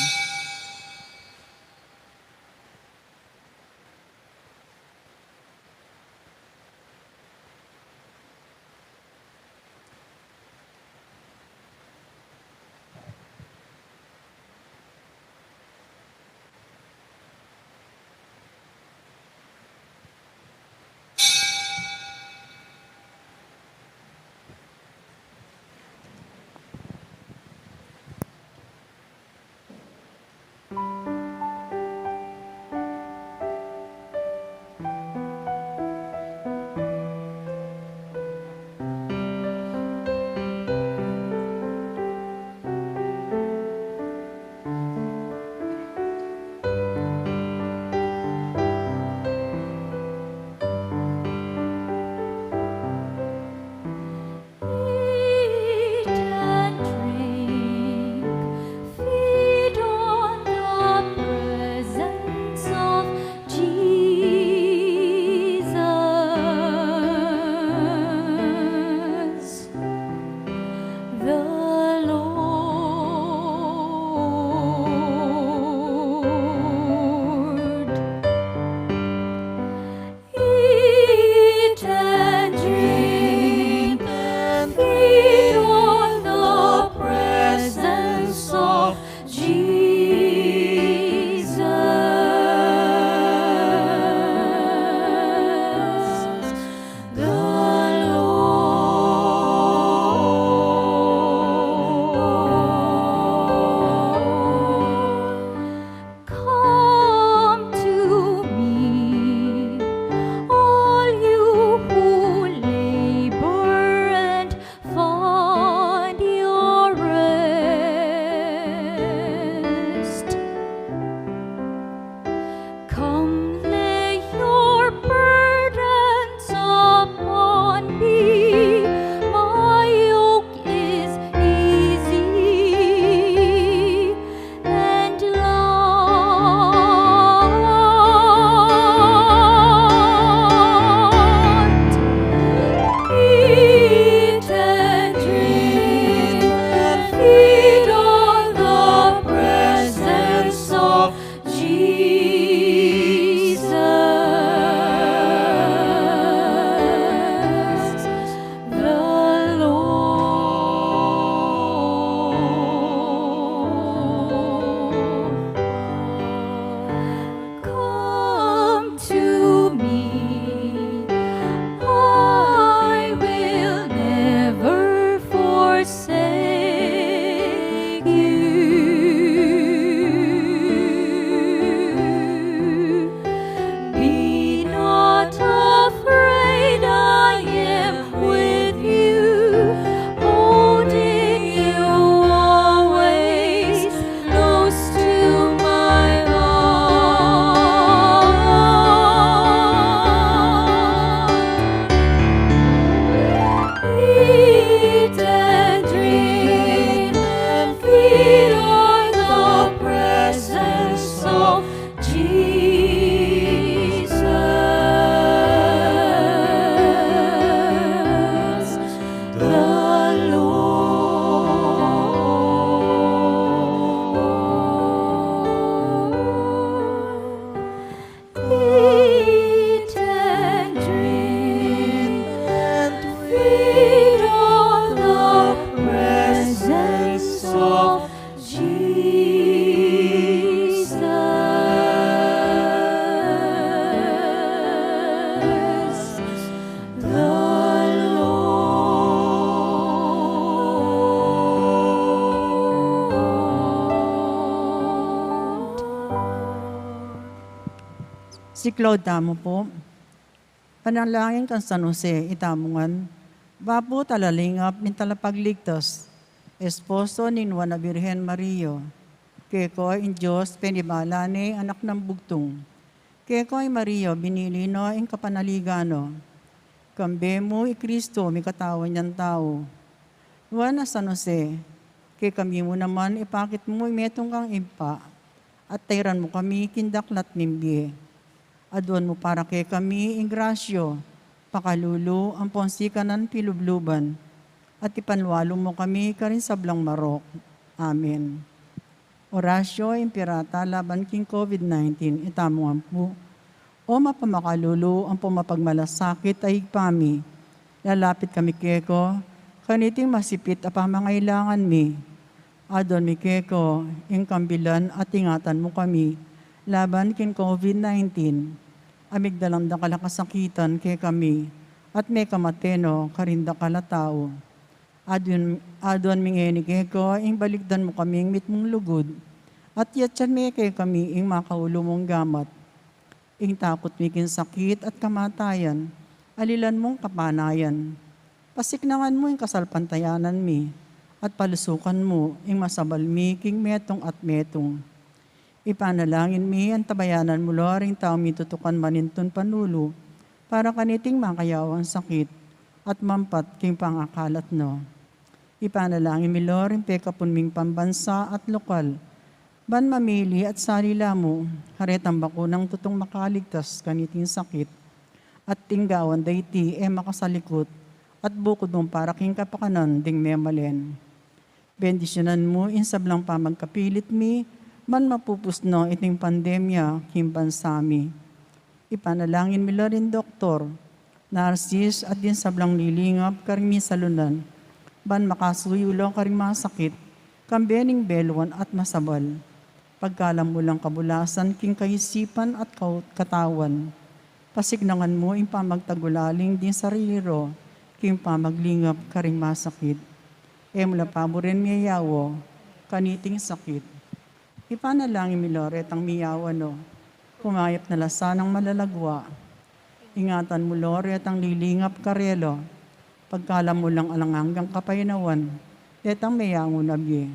Si Claude tamo po. Panalangin kan San Jose, itamungan. Bapo talalingap, mintalapagligtas. Esposo ni Nuana Birhen Mario. Keko in Diyos, penibalane, anak ng bugtong. Keko ay Mario, binilino, in kapanaligano. Kambe mo, i Kristo, may katawan niyang tao. Nuana San Jose, kay kami mo naman, ipakit mo, imetong kang impa. At tayran mo kami, kindaklat nimbi. Adon mo para kay kami, ingrasyo, pakalulu, ang ponsikanan pilubluban, at ipanwalo mo kami karin sa blang marok. Amen. Orasyo, impirata, laban king COVID-19, itamuhan po. O mapamakalulu, ang pumapagmalasakit ay higpami. Lalapit kami keko, kaniting masipit a pamangailangan mi. Adon mi keko, ingkambilan at ingatan mo kami, laban kin COVID-19. Amigdalang da kalakasakitan kay kami, at may kamateno, karinda kalatao. Adon mingeni keko, ing baligdan mo kami, mit mong lugod, at yatsan may kay kami, ing makaulo mong gamat. Ing takot mikin sakit at kamatayan, alilan mong kapanayan. Pasiknangan mo ing kasalpantayanan mi, at palusukan mo, ing masabal mi, king metong at metong. Ipanalangin mi, ang tabayanan mo, Lord, tao mitutukan maninton panulo, para kaniting makayawang sakit, at mampat king pangakalat no. Ipanalangin mi, Lord, ang pekapun ming pambansa at lokal, ban mamili at salila mo, haretang bakunang tutong makaligtas kaniting sakit, at tinggawan dayti makasalikot, at bukod mong para king kapakanan ding memalen. Bendisyonan mo, insablang pamagkapilit mi, man mapupusno iting pandemya, himban sami. Ipanalangin mi rin doktor, narsis at din sablang lilingap, karing salunan, ban makasuyulo karing masakit, kambening belwan at masabal. Pagkalam mo lang kabulasan, king kaisipan at katawan. Pasignangan mo yung pamagtagulaling din sa riro, king pamaglingap karing masakit. Mula pa mo rin miyayawo, kaniting sakit. Ipanalangin mi Lord, ang miyawa no, kumayap na lasanang malalagwa. Ingatan mo Lord, ang lilingap karelo, pagkalam mo lang alang hanggang kapaynawan, ang mayango nabye.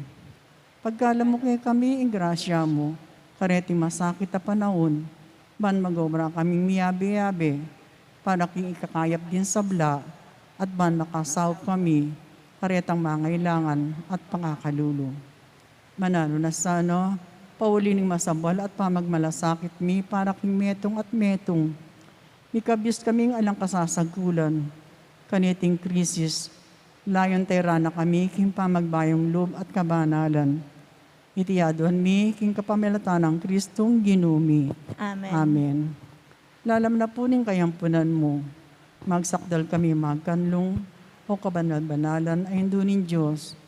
Pagkalam mo kay kami, ingrasya mo, kareting masakit na panahon, ban magobra kaming miyabe-yabe, para king ikakayap din sa bla, at ban makasawp kami, karetang mangailangan at pangakalulu. Manalo na sana, paulining masabal at pamagmalasakit mi, para king metong at metong. Mikabyos kaming alang kasasagulan, kaniting krisis, layon tayrana kami, king pamagbayong loob at kabanalan. Itiyaduhan mi, king kapamilatan ng Kristong ginumi. Amen. Amen. Lalam na po ning kayampunan mo, magsakdal kami magkanlong, o kabanal-banalan ay hindunin Diyos.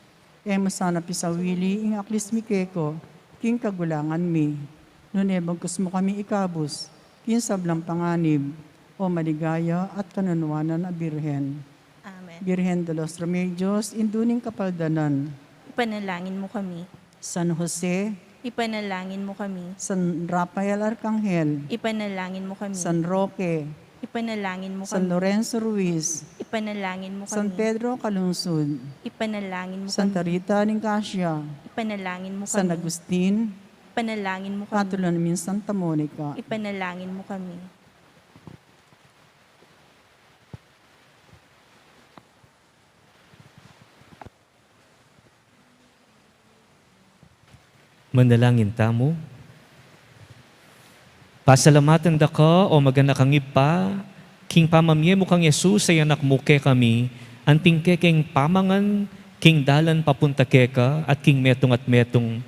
Masana pisawili, ing aklis mi keko, king kagulangan mi. Nunebagkus mo kami ikabos, king sablang panganib, o maligaya at kanunuanan na Birhen. Amen. Birhen de los Remedios, induning kapaldanan. Ipanalangin mo kami. San Jose, Ipanalangin mo kami. San Rafael Arcangel, Ipanalangin mo kami. San Roque, Ipanalangin mo San kami. Lorenzo Ruiz, Ipanalangin mo San kami. Pedro Calungsod, Ipanalangin mo Santa kami. Rita Nicasio, Ipanalangin mo San kami. Agustin, Ipanalangin mo kami. Patulan namin Santa Monica. Ipanalangin mo kami. Manalangin tamo. Pasalamatan da ka o magana kang ipa, king pamamye mo kang Yesus ay anak mo ke kami, anting ke king pamangan, king dalan papunta ke ka, at king metong at metong.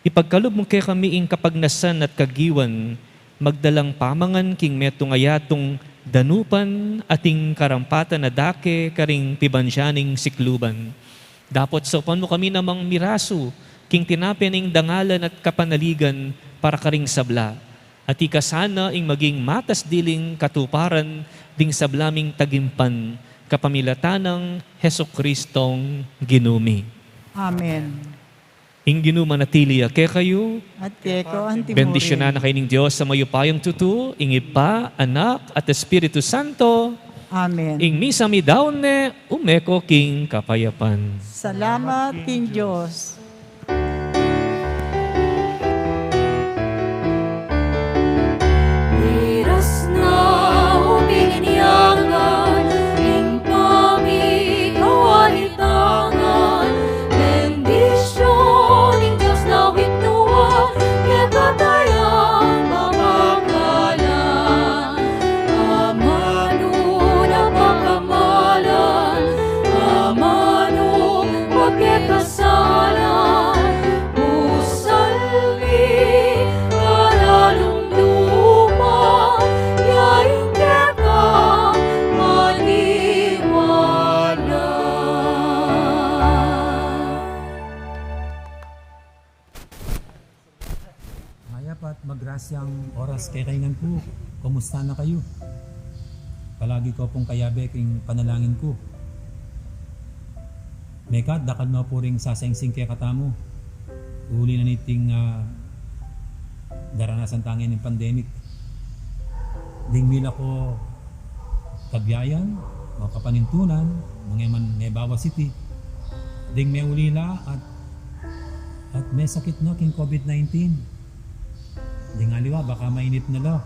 Ipagkalob mo ke kami ing kapagnasan at kagiwan, magdalang pamangan king metong ayatong danupan ating karampatan na dake karing pibansyaning sikluban. Dapat sa upan mo kami namang miraso, king tinapening dangalan at kapanaligan para karing sabla. At ikasana ing maging matas diling katuparan ding sablaming tagimpan kapamilatanang Heso Kristong ginumi. Amen. Ing ginumanatili kaya kayo. At keko antimurin. Bendisyonan na kayo ng Diyos sa mayupayong tutu, ing Ipa, Anak, at Espiritu Santo. Amen. Ing misa mi daone, umeko king kapayapan. Salamat king Diyos. Miras na umiginyangan, ing pamikawalitangan, bendisyon ing Diyos na witnuwa, kekatayang mapakalan. Amano na pakamalan, amano magkekasalan, musalmi kalalong luma, yaing keka maniwala. Hayap at magrasyang oras kay kaingan ko. Kumusta na kayo? Palagi ko pong kayabe king panalangin ko. Mekat, dakad mo po ring sasengsing kay katamo. Uli na niting daranasan tangin ng pandemic. Dingmila ko kabiyayan, o kapanintunan, mga man Nebawa City. Ding may ulila at may sakit na king COVID-19. Ding aliwa, baka mainit na la.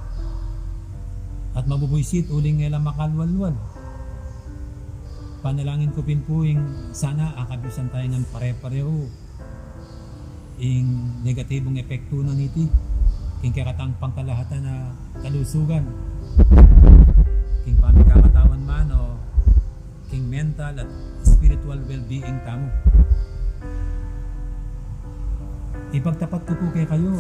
At mabubuysit, uling nga lang makalwalwal. Panalangin ko pin po yung sana akabisan tayo ng pare-pareho. Yung negatibong epekto na niti. King kakatang pangkalahatan na kalusugan. King pamikamatawan man o king mental at spiritual well-being tamo. Ipagtapat ko po kay kayo.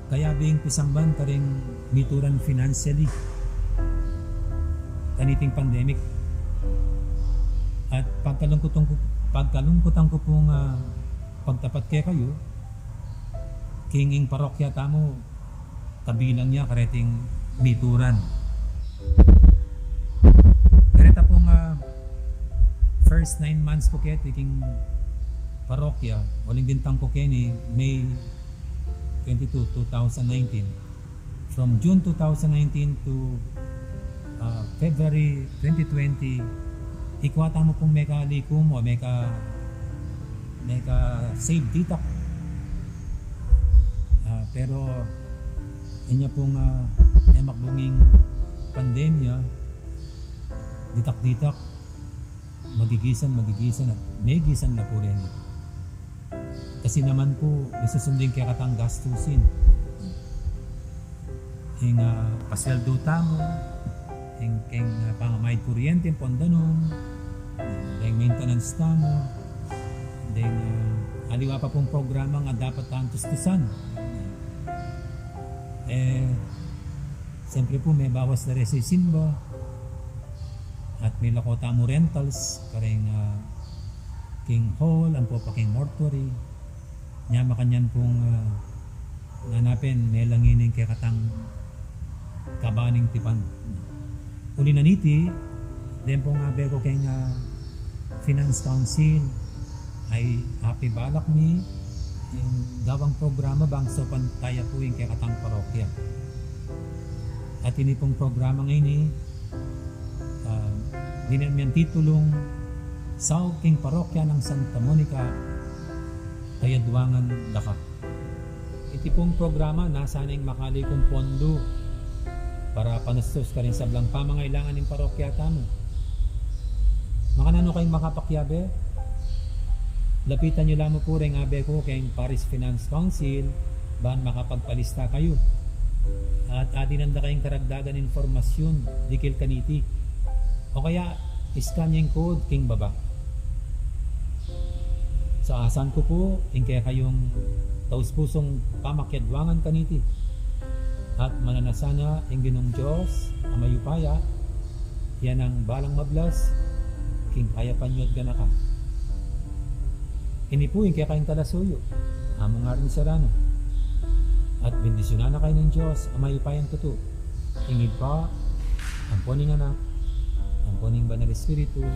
Kaya bing pisangban ka rin mituran financially. Kaniting pandemic. At pagkalungkutan ko pong pagtapat kay kayo, kinging parokya tamo, kabilang niya kareting mituran. Kareta pong first 9 months po kaya king parokya, waling bintang ko kaya ni May 22, 2019. From June 2019 to February 2020, ikwata mo pong meka likum o meka save dita. Pero inya pong may makbunging pandemya, ditak-ditak, magigisan at may gisan na po rin. Kasi naman po, isusundin kaya katang gastusin. Yung pasweldo tamo, yung pangamayad kuryente, pondanong, yung maintenance tamo, then aliwa pa pong programa nga dapat tayong tustusan. Siyempre po may bawas na rin sa simba at may lakota mo rentals, karing king hall, ang po pa king mortuary. Nyama kanyan pong nanapin, may langining kaya katang kabaning tipan. Uli na niti, then po nga beko kay Finance Council ay happy balak ni yung gawang programa bang so pantaya po yung kaya katang parokya. At ini pong programa ngayon dinamihan titulong Sao King Parokya ng Santa Monica Kayadwangan Daka. Iti pong programa nasa na yung makali kong pondo para panastos ka rin sa blang pamangailangan ng parokya tamo. Makanano kayong makapakyabe? Lapitan nyo lamang po rin abe ko kayong Paris Finance Council bahan makapagpalista kayo. At adinanda kayong karagdagan informasyon dikil kaniti. O kaya iskan yung code king baba. Sa asan ko po, kaya kayong taus-pusong pamakyadwangan kaniti. At mananasana ang ginong Diyos, ang mayupaya, yan ang balang mablas, king kaya panyod ka na ka. Inipuin kaya kayong talasuyo, among nga rin sarano. At bendisyonan na kayo ng Diyos, ang mayupayang tuto. Ingid pa, ang poning anak, ang poning banal espiritu,